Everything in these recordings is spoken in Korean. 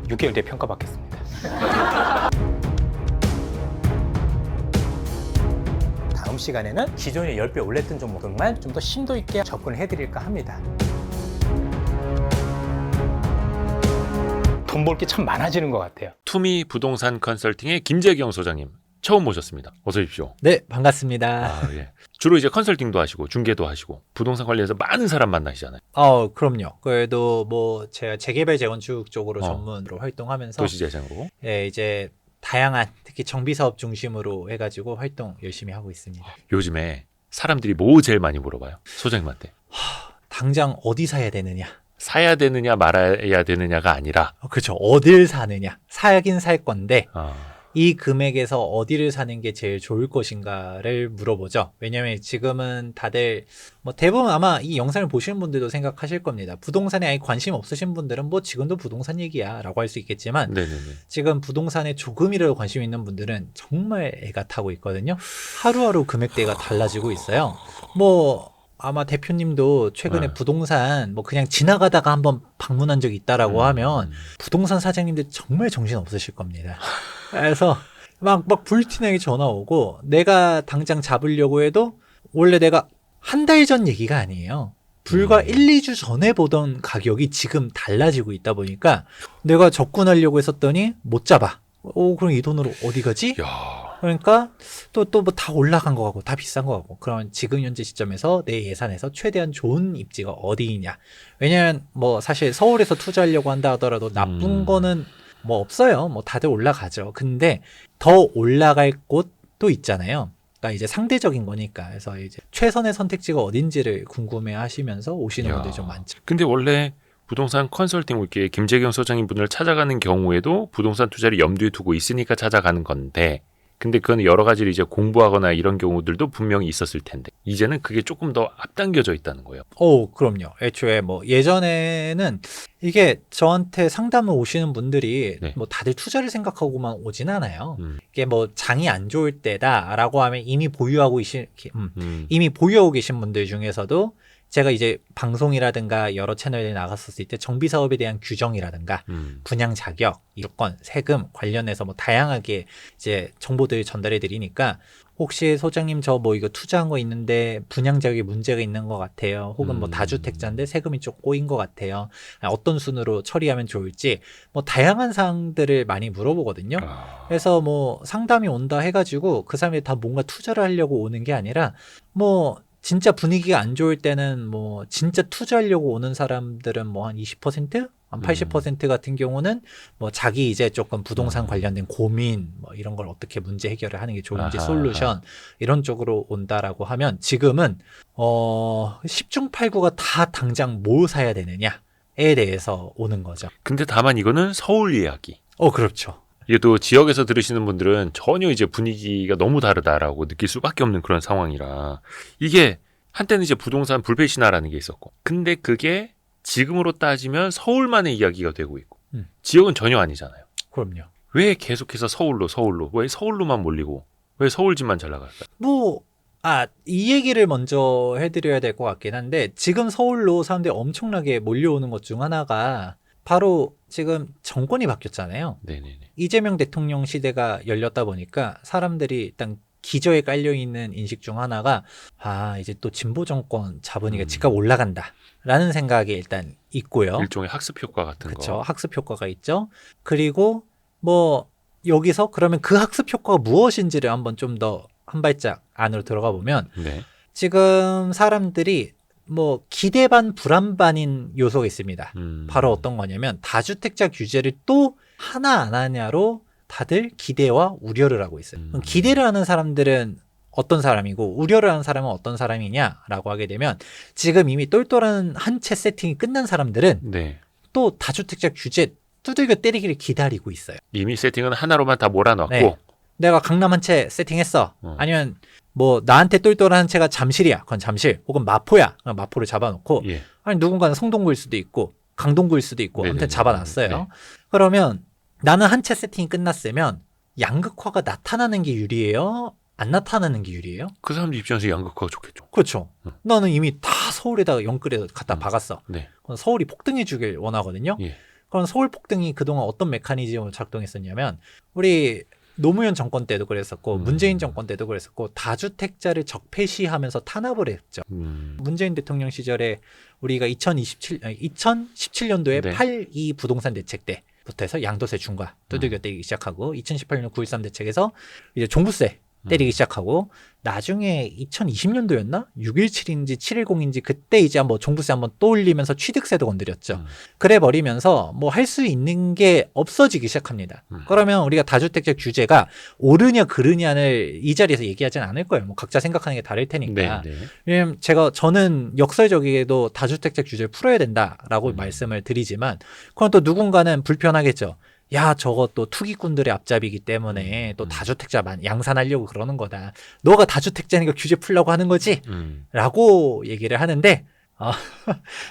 6개월 뒤에 평가받겠습니다. 다음 시간에는 기존에 10배 올랐던 종목들만 좀 더 심도 있게 접근을 해드릴까 합니다. 돈 벌 게 참 많아지는 것 같아요. 투미 부동산 컨설팅의 김재경 소장님 처음 모셨습니다. 어서 오십시오. 네, 반갑습니다. 아, 예. 주로 이제 컨설팅도 하시고 중개도 하시고 부동산 관리해서 많은 사람 만나시잖아요. 그럼요. 그래도 뭐 제가 재개발 재건축 쪽으로 전문으로 활동하면서 도시재생으로. 예, 이제 다양한 특히 정비 사업 중심으로 해가지고 활동 열심히 하고 있습니다. 요즘에 사람들이 뭐 제일 많이 물어봐요? 소장님한테. 당장 어디 사야 되느냐? 사야 되느냐 말아야 되느냐가 아니라 그렇죠. 어딜 사느냐? 사긴 살 건데 아, 이 금액에서 어디를 사는 게 제일 좋을 것인가를 물어보죠. 왜냐하면 지금은 다들 뭐 대부분 아마 이 영상을 보시는 분들도 생각하실 겁니다. 부동산에 아예 관심 없으신 분들은 뭐 지금도 부동산 얘기야 라고 할 수 있겠지만 네네네. 지금 부동산에 조금이라도 관심 있는 분들은 정말 애가 타고 있거든요. 하루하루 금액대가 달라지고 있어요. 뭐 아마 대표님도 최근에 네. 부동산 뭐 그냥 지나가다가 한번 방문한 적이 있다라고 하면 부동산 사장님들 정말 정신 없으실 겁니다. 그래서 막 불티나게 전화 오고 내가 당장 잡으려고 해도 원래 내가 한 달 전 얘기가 아니에요. 불과 1, 2주 전에 보던 가격이 지금 달라지고 있다 보니까 내가 접근하려고 했었더니 못 잡아. 그럼 이 돈으로 어디 가지? 야, 그러니까 또 뭐 다 올라간 거 같고 다 비싼 거 같고 그러면 지금 현재 시점에서 내 예산에서 최대한 좋은 입지가 어디이냐. 왜냐면 뭐 사실 서울에서 투자하려고 한다 하더라도 나쁜 거는 뭐 없어요. 뭐 다들 올라가죠. 근데 더 올라갈 곳도 있잖아요. 그러니까 이제 상대적인 거니까. 그래서 이제 최선의 선택지가 어딘지를 궁금해 하시면서 오시는 야. 분들이 좀 많죠. 근데 원래 부동산 컨설팅 올게 김재경 소장님 분을 찾아가는 경우에도 부동산 투자를 염두에 두고 있으니까 찾아가는 건데 근데 그건 여러 가지를 이제 공부하거나 이런 경우들도 분명히 있었을 텐데 이제는 그게 조금 더 앞당겨져 있다는 거예요. 그럼요. 애초에 뭐 예전에는 이게 저한테 상담을 오시는 분들이 네. 뭐 다들 투자를 생각하고만 오진 않아요. 이게 뭐 장이 안 좋을 때다라고 하면 이미 보유하고 계신 분들 중에서도 제가 이제 방송이라든가 여러 채널에 나갔었을 때 정비 사업에 대한 규정이라든가 분양 자격, 요건, 세금 관련해서 뭐 다양하게 이제 정보들 전달해 드리니까 혹시 소장님 저 뭐 이거 투자한 거 있는데 분양 자격에 문제가 있는 것 같아요. 혹은 뭐 다주택자인데 세금이 좀 꼬인 것 같아요. 어떤 순으로 처리하면 좋을지 뭐 다양한 사항들을 많이 물어보거든요. 그래서 뭐 상담이 온다 해가지고 그 사람이 다 뭔가 투자를 하려고 오는 게 아니라 뭐 진짜 분위기가 안 좋을 때는 뭐 진짜 투자하려고 오는 사람들은 뭐 한 20%? 한 80% 같은 경우는 뭐 자기 이제 조금 부동산 관련된 고민 뭐 이런 걸 어떻게 문제 해결을 하는 게 좋은지 솔루션 이런 쪽으로 온다라고 하면 지금은 10중 8구가 다 당장 뭐 사야 되느냐에 대해서 오는 거죠. 근데 다만 이거는 서울 이야기. 그렇죠. 이게 또 지역에서 들으시는 분들은 전혀 이제 분위기가 너무 다르다라고 느낄 수밖에 없는 그런 상황이라 이게 한때는 이제 부동산 불패 신화라는 게 있었고 근데 그게 지금으로 따지면 서울만의 이야기가 되고 있고 지역은 전혀 아니잖아요. 그럼요. 왜 계속해서 서울로 왜 서울로만 몰리고 왜 서울집만 잘 나갈까요? 이 얘기를 먼저 해드려야 될 것 같긴 한데 지금 서울로 사람들이 엄청나게 몰려오는 것 중 하나가 바로 지금 정권이 바뀌었잖아요. 네네네. 이재명 대통령 시대가 열렸다 보니까 사람들이 일단 기저에 깔려있는 인식 중 하나가 이제 또 진보 정권 잡으니까 집값 올라간다 라는 생각이 일단 있고요. 일종의 학습 효과 같은 그렇죠. 거. 학습 효과가 있죠. 그리고 뭐 여기서 그러면 그 학습 효과가 무엇인지를 한번 좀 더 한 발짝 안으로 들어가 보면 네. 지금 사람들이 뭐 기대 반 불안 반인 요소가 있습니다. 바로 어떤 거냐면 다주택자 규제를 또 하나 안 하냐로 다들 기대와 우려를 하고 있어요. 그럼 기대를 하는 사람들은 어떤 사람이고 우려를 하는 사람은 어떤 사람이냐라고 하게 되면 지금 이미 똘똘한 한 채 세팅이 끝난 사람들은 네. 또 다주택자 규제 두들겨 때리기를 기다리고 있어요. 이미 세팅은 하나로만 다 몰아넣고 네. 내가 강남 한 채 세팅했어. 아니면 뭐 나한테 똘똘한 한 채가 잠실이야. 그건 잠실. 혹은 마포야. 그럼 마포를 잡아놓고 예. 아니 누군가는 성동구일 수도 있고 강동구일 수도 있고 네네네. 아무튼 잡아놨어요. 네. 그러면 나는 한 채 세팅이 끝났으면 양극화가 나타나는 게 유리해요? 안 나타나는 게 유리해요? 그 사람들 입장에서 양극화가 좋겠죠. 그렇죠. 나는 이미 다 서울에다가 영끌에서 갖다 박았어. 네. 서울이 폭등해 주길 원하거든요. 예. 그럼 서울 폭등이 그동안 어떤 메커니즘으로 작동했었냐면 우리 노무현 정권 때도 그랬었고 문재인 정권 때도 그랬었고 다주택자를 적폐시하면서 탄압을 했죠. 문재인 대통령 시절에 우리가 2017년도에 네. 8.2 부동산 대책 때부터 해서 양도세 중과 두들겨 때리기 시작하고 2018년 9.13 대책에서 이제 종부세 때리기 시작하고 나중에 2020년도였나? 6.17인지 7.10인지 그때 이제 한번 종부세 한번 또 올리면서 취득세도 건드렸죠. 그래 버리면서 뭐 할 수 있는 게 없어지기 시작합니다. 그러면 우리가 다주택자 규제가 옳으냐 그르냐를 이 자리에서 얘기하진 않을 거예요. 뭐 각자 생각하는 게 다를 테니까. 네, 네. 왜냐면 저는 역설적이게도 다주택자 규제를 풀어야 된다라고 말씀을 드리지만 그건 또 누군가는 불편하겠죠. 야, 저거 또 투기꾼들의 앞잡이기 때문에 또 다주택자 양산하려고 그러는 거다. 너가 다주택자니까 규제 풀려고 하는 거지? 라고 얘기를 하는데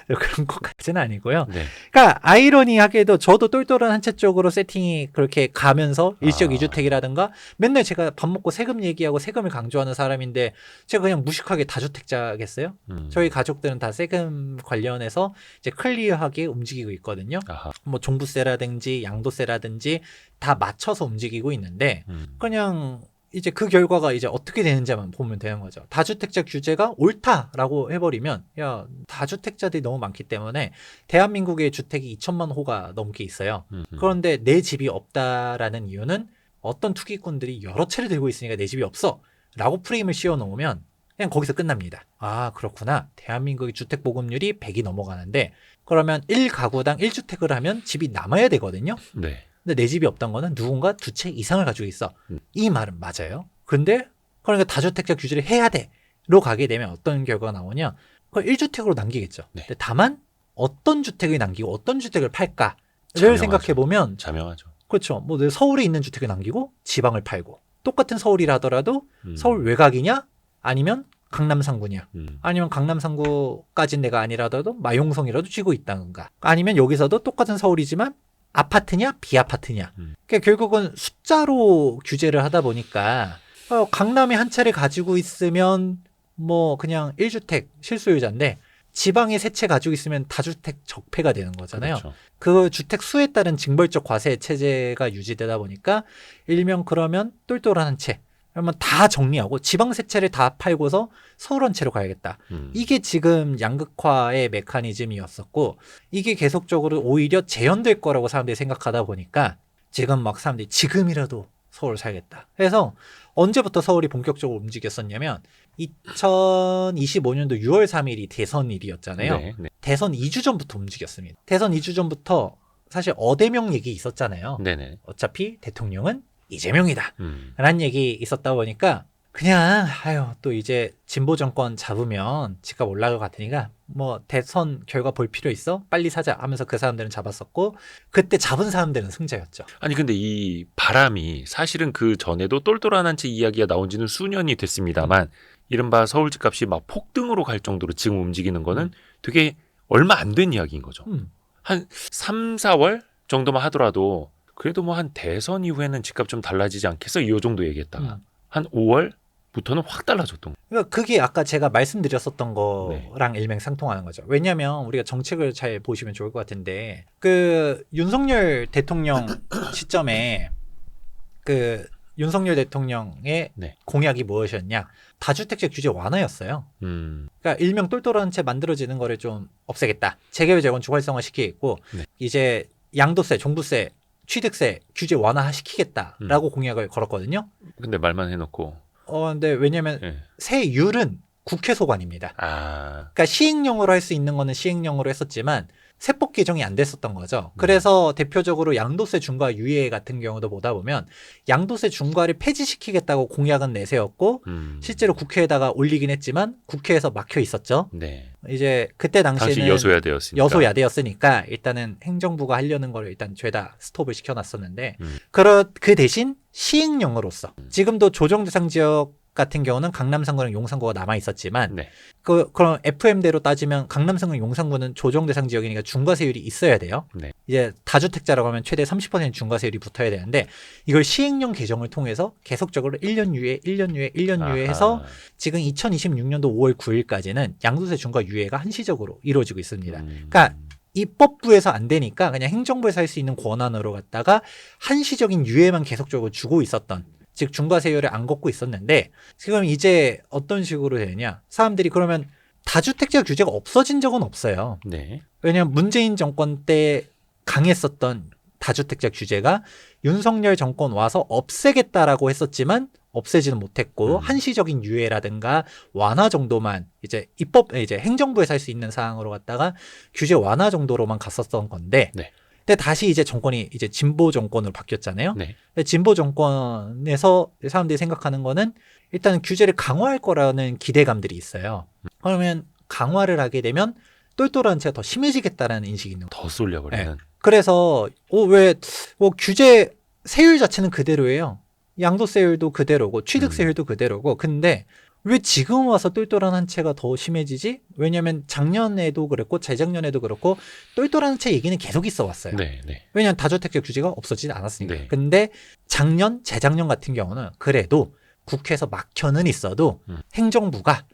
그런 것까지는 아니고요. 네. 그러니까 아이러니하게도 저도 똘똘한 한 채 쪽으로 세팅이 그렇게 가면서 일시적 2주택이라든가 맨날 제가 밥 먹고 세금 얘기하고 세금을 강조하는 사람인데 제가 그냥 무식하게 다주택자겠어요? 저희 가족들은 다 세금 관련해서 이제 클리어하게 움직이고 있거든요. 아하. 뭐 종부세라든지 양도세라든지 다 맞춰서 움직이고 있는데 그냥 이제 그 결과가 이제 어떻게 되는지만 보면 되는 거죠. 다주택자 규제가 옳다라고 해버리면 야 다주택자들이 너무 많기 때문에 대한민국의 주택이 2천만 호가 넘게 있어요. 그런데 내 집이 없다라는 이유는 어떤 투기꾼들이 여러 채를 들고 있으니까 내 집이 없어 라고 프레임을 씌워놓으면 그냥 거기서 끝납니다. 아 그렇구나. 대한민국의 주택 보급률이 100이 넘어가는데 그러면 1가구당 1주택을 하면 집이 남아야 되거든요. 네. 근데 내 집이 없던 거는 누군가 2채 이상을 가지고 있어. 이 말은 맞아요. 근데 그러니까 다주택자 규제를 해야 돼로 가게 되면 어떤 결과가 나오냐? 그걸 1주택으로 남기겠죠. 네. 근데 다만 어떤 주택을 남기고 어떤 주택을 팔까를 자명하죠. 생각해 보면 자명하죠. 그렇죠. 뭐 서울에 있는 주택을 남기고 지방을 팔고 똑같은 서울이라 하더라도 서울 외곽이냐 아니면 강남 상구냐 아니면 강남 상구까지는 내가 아니라도 마용성이라도 쥐고 있다든가 아니면 여기서도 똑같은 서울이지만 아파트냐 비아파트냐 그러니까 결국은 숫자로 규제를 하다 보니까 강남에 한 채를 가지고 있으면 뭐 그냥 1주택 실소유자인데 지방에 3채 가지고 있으면 다주택 적폐가 되는 거잖아요. 그렇죠. 그 주택 수에 따른 징벌적 과세 체제가 유지되다 보니까 일명 그러면 똘똘한 한 채 그러면 다 정리하고 지방 3채를 다 팔고서 서울 한 채로 가야겠다. 이게 지금 양극화의 메커니즘이었었고 이게 계속적으로 오히려 재현될 거라고 사람들이 생각하다 보니까 지금 막 사람들이 지금이라도 서울 살겠다. 그래서 언제부터 서울이 본격적으로 움직였었냐면 2025년도 6월 3일이 대선일이었잖아요. 네, 네. 대선 2주 전부터 움직였습니다. 대선 2주 전부터 사실 어대명 얘기 있었잖아요. 네네. 어차피 대통령은 이재명이다 라는 얘기 있었다 보니까 그냥 또 이제 진보 정권 잡으면 집값 올라갈 것 같으니까 뭐 대선 결과 볼 필요 있어? 빨리 사자 하면서 그 사람들은 잡았었고 그때 잡은 사람들은 승자였죠. 아니 근데 이 바람이 사실은 그 전에도 똘똘한 한 채 이야기가 나온 지는 수년이 됐습니다만 이른바 서울 집값이 막 폭등으로 갈 정도로 지금 움직이는 거는 되게 얼마 안 된 이야기인 거죠. 한 3, 4월 정도만 하더라도 그래도 뭐 한 대선 이후에는 집값 좀 달라지지 않겠어? 이 정도 얘기했다가 한 5월부터는 확 달라졌던 거예요. 그러니까 그게 아까 제가 말씀드렸었던 거랑 일맥상통하는 거죠. 왜냐하면 우리가 정책을 잘 보시면 좋을 것 같은데 그 윤석열 대통령 시점에 그 윤석열 대통령의 공약이 무엇이었냐? 다주택자 규제 완화였어요. 그러니까 일명 똘똘한 채 만들어지는 거를 좀 없애겠다. 재개발 재건 주활성화 시키겠고 이제 양도세, 종부세, 취득세 규제 완화시키겠다라고 공약을 걸었거든요. 근데 말만 해놓고. 근데 왜냐면 세율은 국회 소관입니다. 그러니까 시행령으로 할 수 있는 거는 시행령으로 했었지만 세법 개정이 안 됐었던 거죠. 그래서 대표적으로 양도세 중과 유예 같은 경우도 보다 보면 양도세 중과를 폐지시키겠다고 공약은 내세웠고 실제로 국회에다가 올리긴 했지만 국회에서 막혀 있었죠. 네. 이제 그때 당시에는 당시 여소야대였으니까 일단은 행정부가 하려는 걸 일단 죄다 스톱을 시켜놨었는데 그 대신 시행령으로서 지금도 조정대상 지역 같은 경우는 강남 상구랑 용산구가 남아 있었지만 그럼 FM대로 따지면 강남 상구 용산구는 조정 대상 지역이니까 중과세율이 있어야 돼요. 이제 다주택자라고 하면 최대 30% 중과세율이 붙어야 되는데 이걸 시행령 개정을 통해서 계속적으로 1년 유예, 1년 유예, 1년 유예해서 지금 2026년도 5월 9일까지는 양도세 중과 유예가 한시적으로 이루어지고 있습니다. 그러니까 입법부에서 안 되니까 그냥 행정부에서 할 수 있는 권한으로 갖다가 한시적인 유예만 계속적으로 주고 있었던, 즉 중과세율을 안 걷고 있었는데 지금 이제 어떤 식으로 되냐, 사람들이 그러면 다주택자 규제가 없어진 적은 없어요. 네. 왜냐하면 문재인 정권 때 강했었던 다주택자 규제가 윤석열 정권 와서 없애겠다라고 했었지만 없애지는 못했고 한시적인 유예라든가 완화 정도만 이제 이제 행정부에서 할 수 있는 사항으로 갖다가 규제 완화 정도로만 갔었던 건데, 네. 근데 다시 이제 정권이 이제 진보 정권으로 바뀌었잖아요. 네. 근데 진보 정권에서 사람들이 생각하는 거는 일단 규제를 강화할 거라는 기대감들이 있어요. 그러면 강화를 하게 되면 똘똘한 채가 더 심해지겠다라는 인식이 있는 거예요. 더 쏠려버리는. 네. 그래서 규제 세율 자체는 그대로예요. 양도세율도 그대로고 취득세율도 그대로고, 근데 왜 지금 와서 똘똘한 한 채가 더 심해지지? 왜냐하면 작년에도 그랬고 재작년에도 그렇고 똘똘한 한 채 얘기는 계속 있어 왔어요. 네. 네. 왜냐하면 다주택자 규제가 없어지지 않았으니까. 네. 근데 작년, 재작년 같은 경우는 그래도 국회에서 막혀는 있어도 행정부가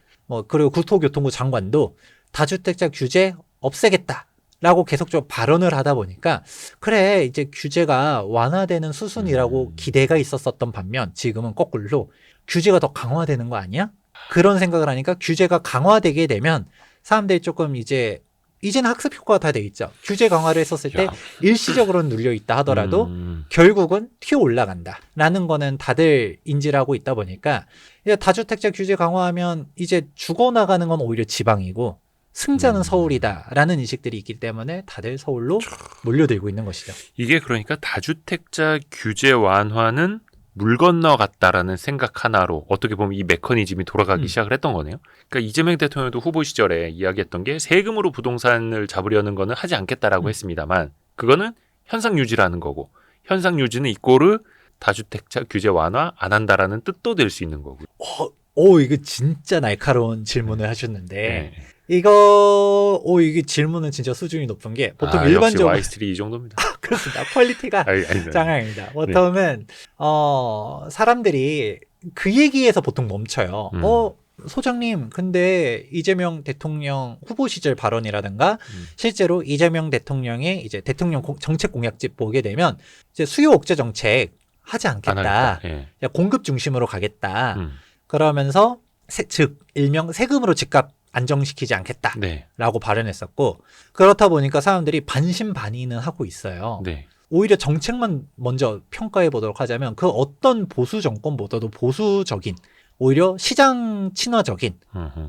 그리고 국토교통부 장관도 다주택자 규제 없애겠다라고 계속적으로 발언을 하다 보니까 그래 이제 규제가 완화되는 수순이라고 기대가 있었었던 반면 지금은 거꾸로 규제가 더 강화되는 거 아니야? 그런 생각을 하니까 규제가 강화되게 되면 사람들이 조금 이제는 학습 효과가 다 돼 있죠. 규제 강화를 했었을 때 일시적으로는 눌려 있다 하더라도 결국은 튀어 올라간다라는 거는 다들 인지를 하고 있다 보니까 이제 다주택자 규제 강화하면 이제 죽어나가는 건 오히려 지방이고 승자는 서울이다라는 인식들이 있기 때문에 다들 서울로 몰려들고 있는 것이죠. 이게 그러니까 다주택자 규제 완화는 물 건너갔다라는 생각 하나로 어떻게 보면 이 메커니즘이 돌아가기 시작을 했던 거네요. 그러니까 이재명 대통령도 후보 시절에 이야기했던 게 세금으로 부동산을 잡으려는 거는 하지 않겠다라고 했습니다만 그거는 현상 유지라는 거고 현상 유지는 이꼬르 다주택자 규제 완화 안 한다라는 뜻도 될 수 있는 거고요. 이거 진짜 날카로운 질문을 하셨는데 네. 이게 질문은 진짜 수준이 높은 게 보통 일반적으로 역시 Y3 이 정도입니다. 그렇습니다. 퀄리티가 장난입니다. 보통은 사람들이 그 얘기에서 보통 멈춰요. 소장님, 근데 이재명 대통령 후보 시절 발언이라든가 실제로 이재명 대통령의 이제 대통령 정책 공약집 보게 되면 이제 수요 억제 정책 하지 않겠다. 예. 공급 중심으로 가겠다. 그러면서 즉 일명 세금으로 집값 안정시키지 않겠다라고 네. 발언했었고, 그렇다 보니까 사람들이 반신반의는 하고 있어요. 네. 오히려 정책만 먼저 평가해 보도록 하자면 그 어떤 보수 정권보다도 보수적인, 오히려 시장 친화적인,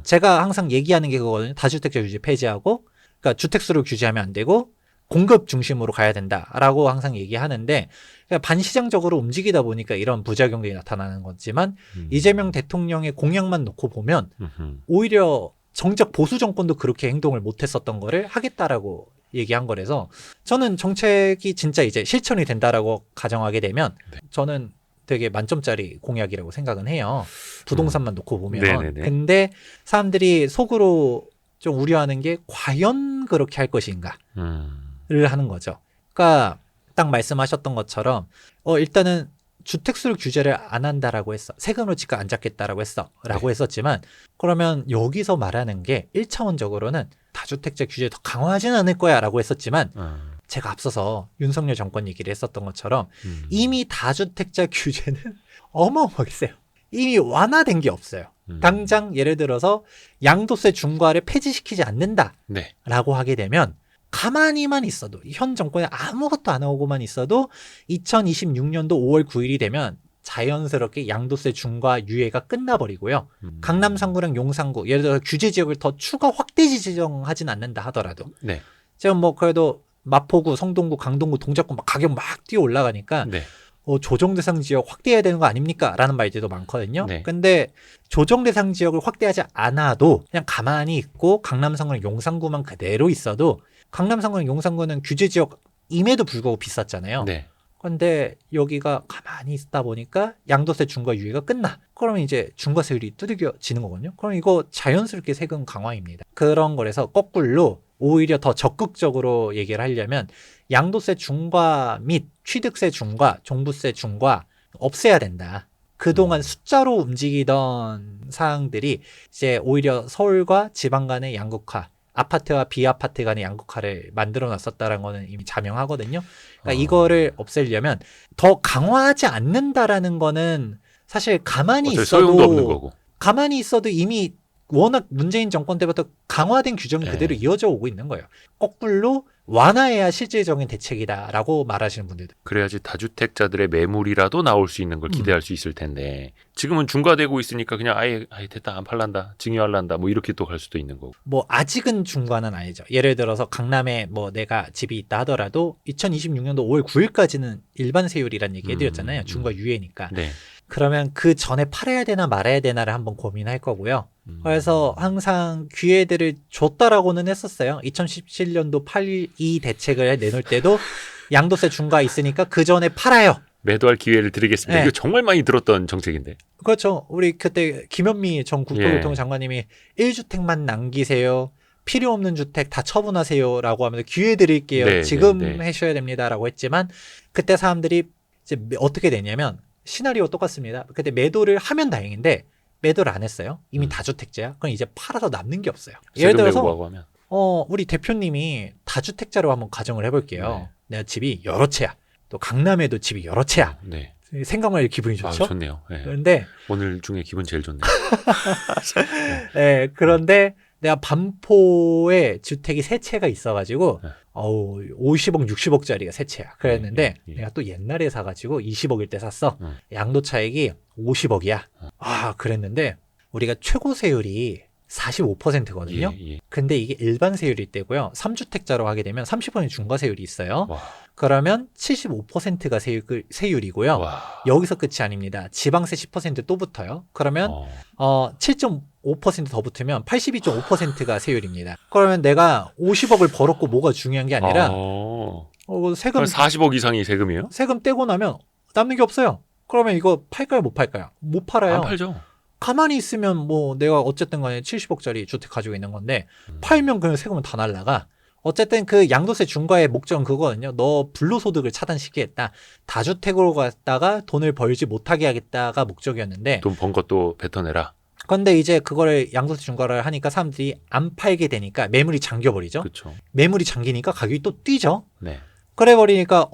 제가 항상 얘기하는 게 그거거든요. 다주택자 규제 폐지하고, 그러니까 주택수를 규제하면 안 되고 공급 중심으로 가야 된다라고 항상 얘기하는데, 그러니까 반시장적으로 움직이다 보니까 이런 부작용들이 나타나는 거지만 이재명 대통령의 공약만 놓고 보면 오히려 정작 보수 정권도 그렇게 행동을 못했었던 거를 하겠다라고 얘기한 거라서 저는 정책이 진짜 이제 실천이 된다라고 가정하게 되면 저는 되게 만점짜리 공약이라고 생각은 해요. 부동산만 놓고 보면. 네네네. 근데 사람들이 속으로 좀 우려하는 게 과연 그렇게 할 것인가를 하는 거죠. 그러니까 딱 말씀하셨던 것처럼 일단은 주택수를 규제를 안 한다라고 했어. 세금으로 집값 안 잡겠다라고 했어. 라고 했었지만 그러면 여기서 말하는 게 1차원적으로는 다주택자 규제 더 강화하지는 않을 거야 라고 했었지만 제가 앞서서 윤석열 정권 얘기를 했었던 것처럼 이미 다주택자 규제는 어마어마하게 세요. 이미 완화된 게 없어요. 당장 예를 들어서 양도세 중과를 폐지시키지 않는다라고 네. 하게 되면 가만히만 있어도 현 정권에 아무것도 안 하고만 있어도 2026년도 5월 9일이 되면 자연스럽게 양도세 중과 유예가 끝나버리고요. 강남 3구랑 용산구 예를 들어 규제 지역을 더 추가 확대 지정하진 않는다 하더라도 네. 지금 그래도 마포구, 성동구, 강동구, 동작구 막 가격 막 뛰어 올라가니까 네. 조정 대상 지역 확대해야 되는 거 아닙니까? 라는 말들도 많거든요. 네. 근데 조정 대상 지역을 확대하지 않아도 그냥 가만히 있고 강남 3구랑 용산구만 그대로 있어도 강남 3구랑 용산구는 규제 지역임에도 불구하고 비쌌잖아요. 네. 근데 여기가 가만히 있다 보니까 양도세 중과 유예가 끝나. 그러면 이제 중과세율이 두들겨지는 거거든요. 그럼 이거 자연스럽게 세금 강화입니다. 그런 거라서 거꾸로 오히려 더 적극적으로 얘기를 하려면 양도세 중과 및 취득세 중과 종부세 중과 없애야 된다. 그동안 숫자로 움직이던 사항들이 이제 오히려 서울과 지방 간의 양극화, 아파트와 비아파트 간의 양극화를 만들어 놨었다는 거는 이미 자명하거든요. 그러니까 이거를 없애려면 더 강화하지 않는다라는 거는 사실 가만히 소용도 없는 있어도 거고. 가만히 있어도 이미 워낙 문재인 정권 때부터 강화된 규정이 네. 그대로 이어져 오고 있는 거예요. 거꾸로 완화해야 실질적인 대책이다라고 말하시는 분들도. 그래야지 다주택자들의 매물이라도 나올 수 있는 걸 기대할 수 있을 텐데 지금은 중과되고 있으니까 그냥 아예 됐다 안 팔란다 증여할란다 뭐 이렇게 또 갈 수도 있는 거고. 뭐 아직은 중과는 아니죠. 예를 들어서 강남에 뭐 내가 집이 있다 하더라도 2026년도 5월 9일까지는 일반 세율이라는 얘기 해드렸잖아요. 중과 유예니까. 네. 그러면 그 전에 팔아야 되나 말아야 되나를 한번 고민할 거고요. 그래서 항상 기회들을 줬다라고는 했었어요. 2017년도 8.2 대책을 내놓을 때도 양도세 중과 있으니까 그 전에 팔아요. 매도할 기회를 드리겠습니다. 네. 이거 정말 많이 들었던 정책인데. 그렇죠. 우리 그때 김현미 전 국토교통 예. 장관님이 1주택만 남기세요. 필요 없는 주택 다 처분하세요라고 하면서 기회 드릴게요. 네, 지금 네, 네. 하셔야 됩니다라고 했지만 그때 사람들이 이제 어떻게 되냐면 시나리오 똑같습니다. 그때 매도를 하면 다행인데 매도를 안 했어요. 이미 다주택자야. 그럼 이제 팔아서 남는 게 없어요. 예를 세금 내고 들어서 뭐하고 하면. 우리 대표님이 다주택자로 한번 가정을 해볼게요. 네. 내가 집이 여러 채야. 또 강남에도 집이 여러 채야. 네. 생각만 해도 기분이 아, 좋죠. 좋네요. 네. 그런데 오늘 중에 기분 제일 좋네요. 그런데 내가 반포에 주택이 세 채가 있어가지고 네. 50억, 60억짜리가 세 채야. 그랬는데 예. 내가 또 옛날에 사가지고 20억일 때 샀어. 음. 양도 차익이 50억이야. 그랬는데 우리가 최고 세율이 45%거든요. 예. 근데 이게 일반 세율일 때고요. 3주택자로 하게 되면 30% 중과 세율이 있어요. 와. 그러면 75%가 세율이고요. 와. 여기서 끝이 아닙니다. 지방세 10% 또 붙어요. 그러면 7.5% 더 붙으면 82.5%가 세율입니다. 그러면 내가 50억을 벌었고 뭐가 중요한 게 아니라 세금 40억 이상이 세금이에요? 세금 떼고 나면 남는 게 없어요. 그러면 이거 팔까요? 못 팔까요? 못 팔아요. 안 팔죠. 가만히 있으면 뭐 내가 어쨌든 간에 70억짜리 주택 가지고 있는 건데 팔면 그냥 세금은 다 날라가. 어쨌든 그 양도세 중과의 목적은 그거거든요. 너 불로소득을 차단시키겠다. 다주택으로 갔다가 돈을 벌지 못하게 하겠다가 목적이었는데 돈 번 것도 뱉어내라. 근데 이제 그거를 양도세 중과를 하니까 사람들이 안 팔게 되니까 매물이 잠겨버리죠. 그렇죠. 매물이 잠기니까 가격이 또 뛰죠. 네. 그래 버리니까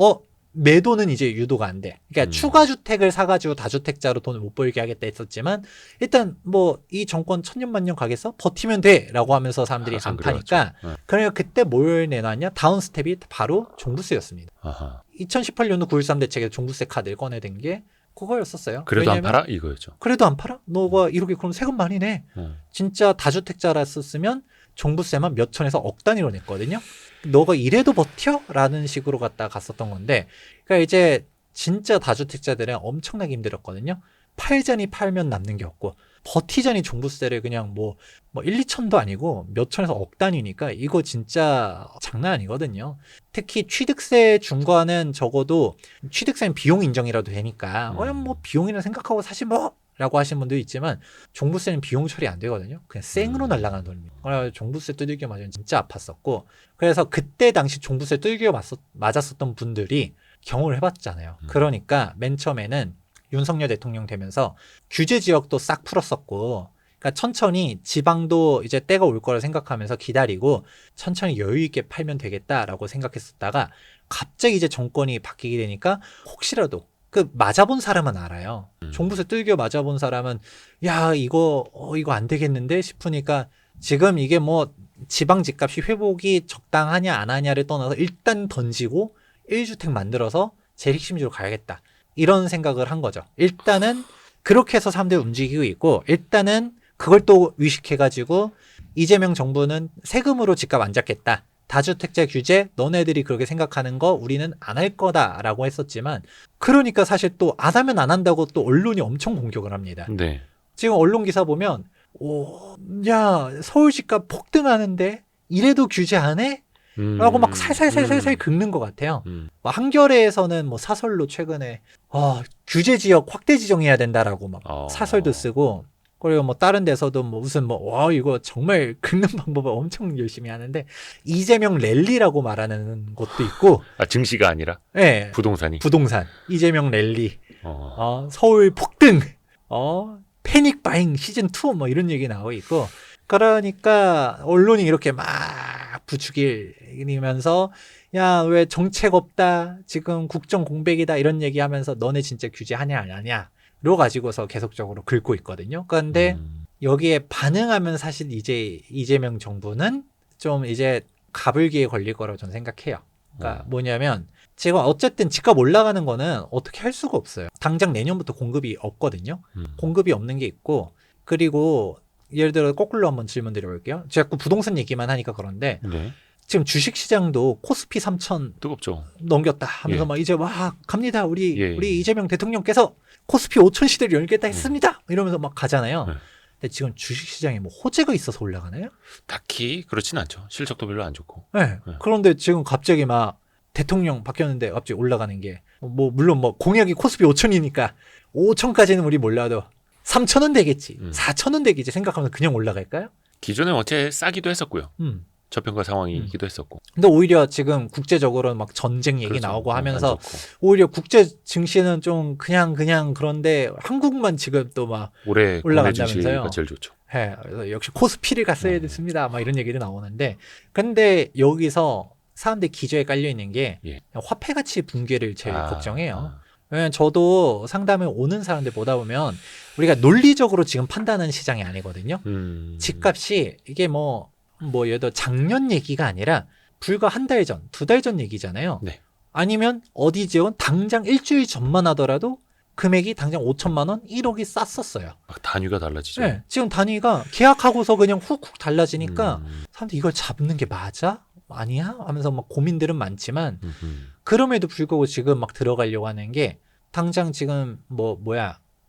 매도는 이제 유도가 안 돼. 그러니까 추가 주택을 사가지고 다주택자로 돈을 못 벌게 하겠다 했었지만 일단 뭐 이 정권 천년만년 가겠어? 버티면 돼라고 하면서 사람들이 안 파니까 그러니까 그때 뭘 내놨냐? 다운 스텝이 바로 종부세였습니다. 아하. 2018년도 9.13 대책에서 종부세 카드를 꺼내든 게 그거였었어요. 그래도 안 왜냐면 팔아? 이거였죠. 그래도 안 팔아? 너가 이렇게 그럼 세금 많이 내. 진짜 다주택자랐었으면 종부세만 몇 천에서 억 단위로 냈거든요. 너가 이래도 버텨? 라는 식으로 갖다 갔었던 건데, 그러니까 이제 진짜 다주택자들은 엄청나게 힘들었거든요. 팔자니 팔면 남는 게 없고, 버티자니 종부세를 그냥 뭐 1, 2천도 아니고 몇 천에서 억 단위니까 이거 진짜 장난 아니거든요. 특히 취득세 중과는 적어도 취득세는 비용 인정이라도 되니까, 뭐 비용이라 생각하고 사실 뭐 라고 하시는 분도 있지만 종부세는 비용 처리 안 되거든요. 그냥 생으로 날아가는 돈입니다. 그래서 종부세 두들겨 맞으면 진짜 아팠었고, 그래서 그때 당시 종부세 두들겨 맞았었던 분들이 경험을 해봤잖아요. 그러니까 맨 처음에는 윤석열 대통령 되면서 규제 지역도 싹 풀었었고, 그러니까 천천히 지방도 이제 때가 올 거라 생각하면서 기다리고 천천히 여유 있게 팔면 되겠다라고 생각했었다가 갑자기 이제 정권이 바뀌게 되니까 혹시라도 맞아본 사람은 알아요. 종부세 뚫겨 맞아본 사람은 이거 안 되겠는데 싶으니까 지금 이게 뭐 지방 집값이 회복이 적당하냐 안 하냐를 떠나서 일단 던지고 1주택 만들어서 제일 핵심지로 가야겠다. 이런 생각을 한 거죠. 일단은 그렇게 해서 사람들이 움직이고 있고, 일단은 그걸 또 의식해가지고 이재명 정부는 세금으로 집값 안 잡겠다. 다주택자 규제 너네들이 그렇게 생각하는 거 우리는 안 할 거다라고 했었지만, 그러니까 사실 또 안 하면 안 한다고 또 언론이 엄청 공격을 합니다. 네. 지금 지금 언론 기사 보면 서울 집값 폭등하는데 이래도 규제 안 해? 라고 막 살살살살살 긁는 것 같아요. 한겨레에서는 뭐 사설로 최근에 규제 지역 확대 지정해야 된다라고 막 사설도 쓰고, 그리고 뭐 다른 데서도 뭐 무슨 이거 정말 긁는 방법을 엄청 열심히 하는데, 이재명 랠리라고 말하는 것도 있고. 증시가 아니라? 네. 부동산 이재명 랠리. 서울 폭등. 패닉 바잉 시즌 2 뭐 이런 얘기 나오고 있고. 그러니까 언론이 이렇게 막 부추기면서 야, 왜 정책 없다, 지금 국정 공백이다 이런 얘기하면서 너네 진짜 규제하냐 안 하냐로 가지고서 계속적으로 긁고 있거든요. 그런데 여기에 반응하면 사실 이제 이재명 정부는 좀 이제 가불기에 걸릴 거라고 저는 생각해요. 그러니까 뭐냐면 지금 어쨌든 집값 올라가는 거는 어떻게 할 수가 없어요. 당장 내년부터 공급이 없거든요. 공급이 없는 게 있고, 그리고 예를 들어 거꾸로 한번 질문 드려볼게요. 자꾸 부동산 얘기만 하니까 그런데 네. 지금 주식시장도 코스피 3,000 뜨겁죠. 넘겼다 하면서 예. 막 이제 와 갑니다. 우리 예. 이재명 대통령께서 코스피 5,000 시대를 열겠다 했습니다. 이러면서 막 가잖아요. 네. 근데 지금 주식시장에 뭐 호재가 있어서 올라가나요? 딱히 그렇진 않죠. 실적도 별로 안 좋고. 네. 네. 그런데 지금 갑자기 막 대통령 바뀌었는데 갑자기 올라가는 게 뭐 물론 뭐 공약이 코스피 5,000이니까 5,000까지는 우리 몰라도 3,000원 되겠지, 4,000원 되겠지 생각하면서 그냥 올라갈까요? 기존에 어째 싸기도 했었고요. 저평가 상황이기도 했었고. 근데 오히려 지금 국제적으로 막 전쟁 얘기 그렇죠. 나오고 안 하면서 좋고. 오히려 국제 증시는 좀 그냥 그런데 한국만 지금 또 막 올해 국내 올라간다면서요. 증시가 제일 좋죠. 해. 그래서 역시 코스피를 갔어야 됐습니다. 막 이런 얘기도 나오는데, 근데 여기서 사람들 기저에 깔려 있는 게 예. 화폐 가치 붕괴를 제일 걱정해요. 아. 왜냐면 저도 상담에 오는 사람들 보다 보면 우리가 논리적으로 지금 판단하는 시장이 아니거든요. 집값이 이게 뭐 예를 들어 작년 얘기가 아니라 불과 한 달 전, 2달 전 얘기잖아요. 네. 아니면 어디 지역은 당장 일주일 전만 하더라도 금액이 당장 5천만 원, 1억이 쌌었어요. 막 단위가 달라지죠. 네, 지금 단위가 계약하고서 그냥 훅훅 달라지니까 사람들이 이걸 잡는 게 맞아? 아니야? 하면서 막 고민들은 많지만 그럼에도 불구하고 지금 막 들어가려고 하는 게 당장 지금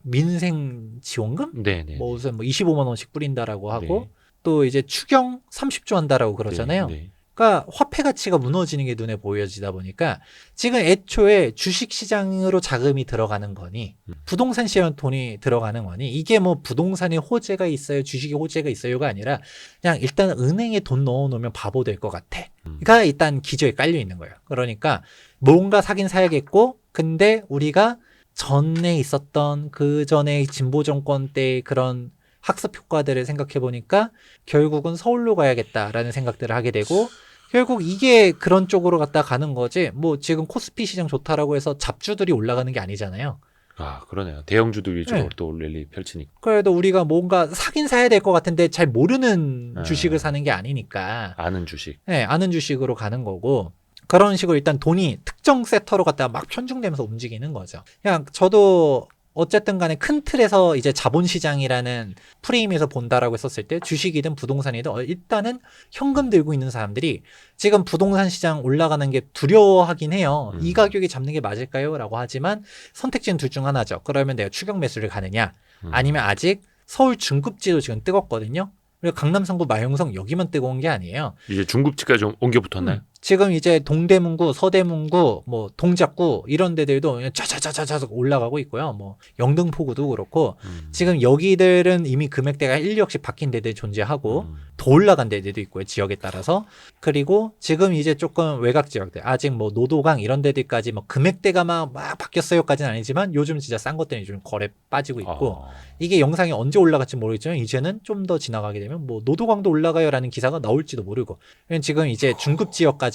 민생 지원금? 네네. 무슨 25만 원씩 뿌린다라고 하고 네. 또 이제 추경 30조 한다라고 그러잖아요. 네. 그러니까 화폐 가치가 무너지는 게 눈에 보여지다 보니까 지금 애초에 주식 시장으로 자금이 들어가는 거니 부동산 시장에 돈이 들어가는 거니 이게 뭐 부동산에 호재가 있어요, 주식에 호재가 있어요가 아니라 그냥 일단 은행에 돈 넣어놓으면 바보 될 것 같아. 그러니까 일단 기저에 깔려 있는 거예요. 그러니까 뭔가 사긴 사야겠고, 근데 우리가 전에 있었던 그 전에 진보 정권 때 그런 학습 효과들을 생각해 보니까 결국은 서울로 가야겠다라는 생각들을 하게 되고, 결국 이게 그런 쪽으로 갔다 가는 거지. 뭐 지금 코스피 시장 좋다라고 해서 잡주들이 올라가는 게 아니잖아요. 아, 그러네요. 대형주들 위주로 네. 또 랠리 펼치니까. 그래도 우리가 뭔가 사긴 사야 될 것 같은데 잘 모르는 아. 주식을 사는 게 아니니까. 아는 주식. 네, 아는 주식으로 가는 거고. 그런 식으로 일단 돈이 특정 섹터로 갔다가 막 편중되면서 움직이는 거죠. 그냥 저도 어쨌든 간에 큰 틀에서 이제 자본시장이라는 프레임에서 본다라고 했었을 때 주식이든 부동산이든 일단은 현금 들고 있는 사람들이 지금 부동산 시장 올라가는 게 두려워하긴 해요. 이 가격에 잡는 게 맞을까요? 라고 하지만 선택지는 둘 중 하나죠. 그러면 내가 추격 매수를 가느냐, 아니면 아직 서울 중급지도 지금 뜨겁거든요. 그리고 강남 상구 마용성 여기만 뜨거운 게 아니에요. 이제 중급지까지 좀 옮겨 붙었나요? 지금 이제 동대문구, 서대문구, 뭐 동작구 이런 데들도 그냥 짜자자자자 올라가고 있고요. 뭐 영등포구도 그렇고 지금 여기들은 이미 금액대가 1, 2억씩 바뀐 데들 존재하고 더 올라간 데들도 있고요. 지역에 따라서. 그리고 지금 이제 조금 외곽 지역들, 아직 뭐 노도강 이런 데들까지 뭐 금액대가 막 바뀌었어요까지는 아니지만 요즘 진짜 싼 것들이 좀 거래 빠지고 있고, 이게 영상이 언제 올라갈지 모르겠지만 이제는 좀 더 지나가게 되면 뭐 노도강도 올라가요라는 기사가 나올지도 모르고, 지금 이제 중급 지역까지는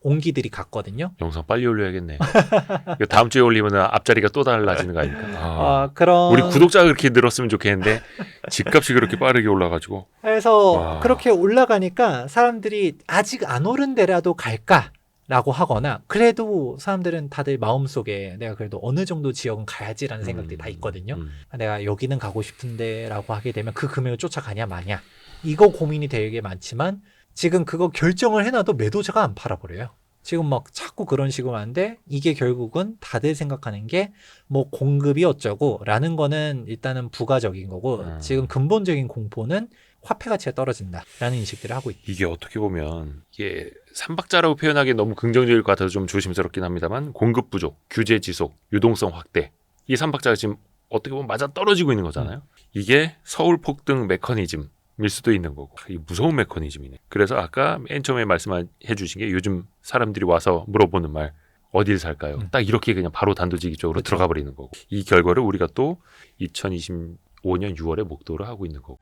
온기들이 갔거든요. 영상 빨리 올려야겠네. 이거 다음 주에 올리면 앞자리가 또 달라지는 거 아닙니까? 그런 우리 구독자가 그렇게 늘었으면 좋겠는데 집값이 그렇게 빠르게 올라가지고. 그래서 와. 그렇게 올라가니까 사람들이 아직 안 오른 데라도 갈까라고 하거나, 그래도 사람들은 다들 마음속에 내가 그래도 어느 정도 지역은 가야지라는 생각들이 다 있거든요. 내가 여기는 가고 싶은데 라고 하게 되면 그 금액을 쫓아가냐 마냐, 이거 고민이 되게 많지만 지금 그거 결정을 해놔도 매도자가 안 팔아버려요. 지금 막 자꾸 그런 식으로 하는데, 이게 결국은 다들 생각하는 게 뭐 공급이 어쩌고 라는 거는 일단은 부가적인 거고, 지금 근본적인 공포는 화폐 가치가 떨어진다라는 인식들을 하고 있죠. 이게 어떻게 보면 이게 삼박자라고 표현하기 너무 긍정적일 것 같아서 좀 조심스럽긴 합니다만, 공급 부족, 규제 지속, 유동성 확대, 이 삼박자가 지금 어떻게 보면 맞아 떨어지고 있는 거잖아요. 이게 서울 폭등 메커니즘 일 수도 있는 거고, 이 무서운 메커니즘이네. 그래서 아까 맨 처음에 말씀해 주신 게 요즘 사람들이 와서 물어보는 말, 어딜 살까요? 딱 이렇게 그냥 바로 단도직입적으로 그렇죠. 들어가 버리는 거고, 이 결과를 우리가 또 2025년 6월에 목도를 하고 있는 거고.